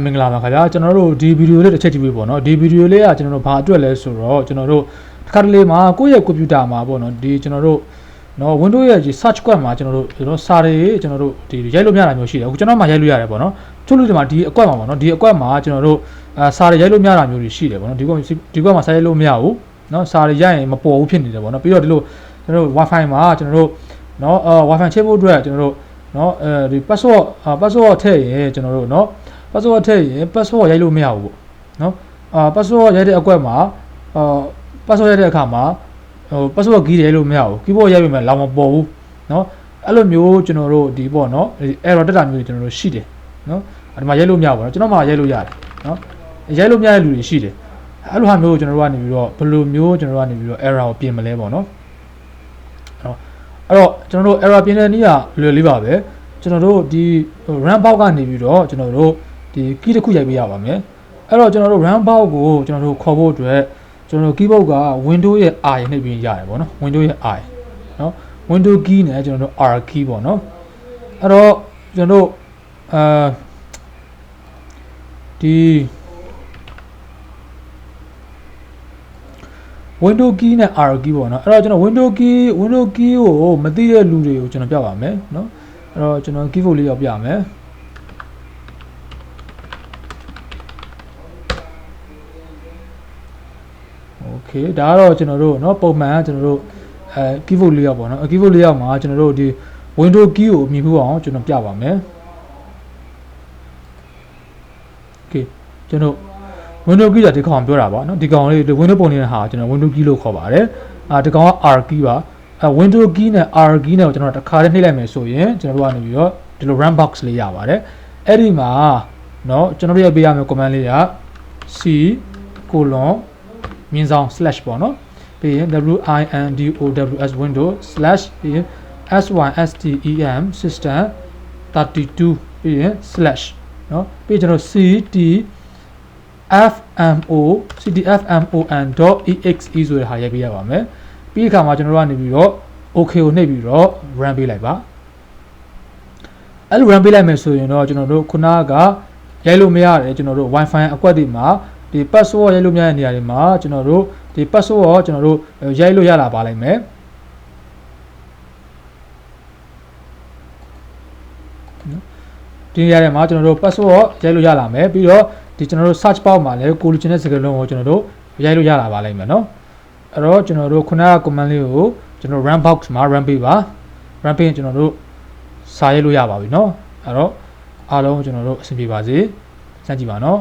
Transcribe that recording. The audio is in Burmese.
မင်္ဂလာပါခင်ဗျာကျွန်တော်တို့ဒီဗီဒီယိုလေးတစ်ချက်ကြည့်ပြီးပေါ့နော်ဒီဗီဒီယိုလေးကကျွန်တော်တို့ဘာအတွက်လဲဆိုတော့ကျွန်တော်တို့တစ်ခါတလေမှာကိုယ့်ရဲ့ကွန်ပျူတာမှာပေါ့နော်ဒီကျွန်တော်တို့နော် Windows ရဲ့ search quad မှာကျွန်တော်တို့စာတွေကျွန်တော်တို့ဒီရိုက်လို့မရတာမျိုးရှိတယ်အခုကျွန်တော်မှရိုက်လို့ရတယ်ပေါ့နော်ချို့လူတွေမှာဒီအကွက်မှာပေါ့နော်ဒီအကွက်မှာကျွန်တော်တို့စာတွေရိုက်လို့မရတာမျိုးတွေရှိတယ်ပေါ့နော်ဒီကွက်မှာစာရိုက်လို့မရဘူးနော်စာတွေရိုက်ရင်မပေါ်ဘူးဖြစ်နေတယ်ပေါ့နော်ပြီးတော့ဒီလိုကျွန်တော်တို့ Wi-Fi မှာကျွန်တော်တို့နော်Wi-Fi ချိန်ဖို့အတွက်ကျွန်တော်တို့နော်ဒီ password ထည့်ရင်ကျွန်တော်တို့နော်password ထည့်ရင် password ရိုက်လို့မရဘူးပေါ့နော် password ရိုက်တဲ့အကွက်မှာpassword ရိုက်တဲ့အခါမှာpassword key ရိုက်လို့မရဘူး keyboard ရိုက်ပြီးမှလောင်မပေါ်ဘူးနော်အဲ့လိုမျိုးကျွန်တော်တို့ဒီပေါ့နော် error တက်တာမျိုးကျွန်တော်တို့ရှိတယ်နော်ဒီမှာရိုက်လို့မရဘူးနော်ကျွန်တော်မှရိုက်လို့ရတယ်နော်ရိုက်လို့မရတဲ့လူတွေရှိတယ်အဲ့လိုဟာမျိုးကျွန်တော်တို့ကနေပြီးတော့ဘယ်လိုမျိုးကျွန်တော်တို့ကနေပြီးတော့ error ကိုပြင်မလဲပေါ့နော်အဲ့တော့ကျွန်တော်တို့ error ပြင်တဲ့နည်းကလွယ်လေးပါပဲကျွန်တော်တို့ဒီ run box ကနေပြီးတော့ကျွန်တော်တို့ဒီ key တစ်ခုရိုက်ပေးရပါမယ်အဲ့တော့ကျွန်တော်တို့ run box ကိုကျွန်တော်တို့ခေါ်ဖို့အတွက်ကျွန်တော်တို့ keyboard က window ရဲ့ I နှိပ်ပြီးရတယ်ပေါ့နော် window ရဲ့ I နော် window key နဲ့ကျွန်တော်တို့ R key ပေါ့နော်အဲ့တော့ကျွန်တော်တို့ဒီ window key နဲ့ R key ပေါ့နော်အဲ့တော့ကျွန်တော် window key ကိုမသိတဲ့လူတွေကိုကျွန်တော်ပြပါမယ်နော်အဲ့တော့ကျွန်တော် keyboard လေးရောက်ပြမယ်โอเคဒါကတော့ကျွန်တော်တို့เนาะပုံမှန်ကျွန်တော်တို့keyboard လေးရောက်ပေါ့เนาะkeyboard လေးရောက်မှာကျွန်တော်တို့ဒီ window key ကိုမြင်ဖို့အောင်ကျွန်တော်ပြပါမယ်โอเคကျွန်တော် window key ကဒီကောင်ပြောတာပါเนาะဒီကောင်လေး window ပုံနေတဲ့ဟာကျွန်တော် window key လို့ခေါ်ပါတယ်ဒီကောင်က R key ပါwindow key နဲ့ R key နဲ့ကျွန်တော်တစ်ခါတည်းနှိပ်လိုက်မယ်ဆိုရင်ကျွန်တော်တို့ကနေပြီးတော့ဒီလို run box လေးရပါတယ်အဲ့ဒီမှာเนาะကျွန်တော်တို့ရပေးရမယ့် command လေးက c colon မြင်းဆောင် slash ပေါ့နော်ပြီးရင် windows window slash ပြီးရင် system system 32ပြီးရင် slash နော်ပြီးကျွန်တော် ctfmon.exe ဆိုတဲ့ဟာရိုက်ပေးရပါမယ်ပြီးအခါမှာကျွန်တော်တို့ကနေပြီးတော့ okay ကိုနှိပ်ပြီးတော့ run ပေးလိုက်ပါအဲ့လို run ပေးလိုက်မယ်ဆိုရင်တော့ကျွန်တော်တို့ခုနကရိုက်လို့မရတယ်ကျွန်တော်တို့ Wi-Fi အကွက်တွေမှာဒီ password ရိုက်လို့မရတဲ့နေရာတွေမှာကျွန်တော်တို့ဒီ password ကျွန်တော်တို့ရိုက်လို့ရလာပါလိမ့်မယ်ဒီနေရာတွေမှာကျွန်တော်တို့ password ရိုက်လို့ရလာမယ်ပြီးတော့ဒီကျွန်တော်တို့ search box မှာလည်းကိုလိုချင်တဲ့စကားလုံးကိုကျွန်တော်တို့ရိုက်လို့ရလာပါလိမ့်မယ်နော်အဲ့တော့ကျွန်တော်တို့ခုနက command လေးကိုကျွန်တော် run box မှာ run ပေးပါ run ပေးရင်ကျွန်တော်တို့စာရိုက်လို့ရပါပြီနော်အဲ့တော့အားလုံးကျွန်တော်တို့အဆင်ပြေပါစေစမ်းကြည့်ပါနော်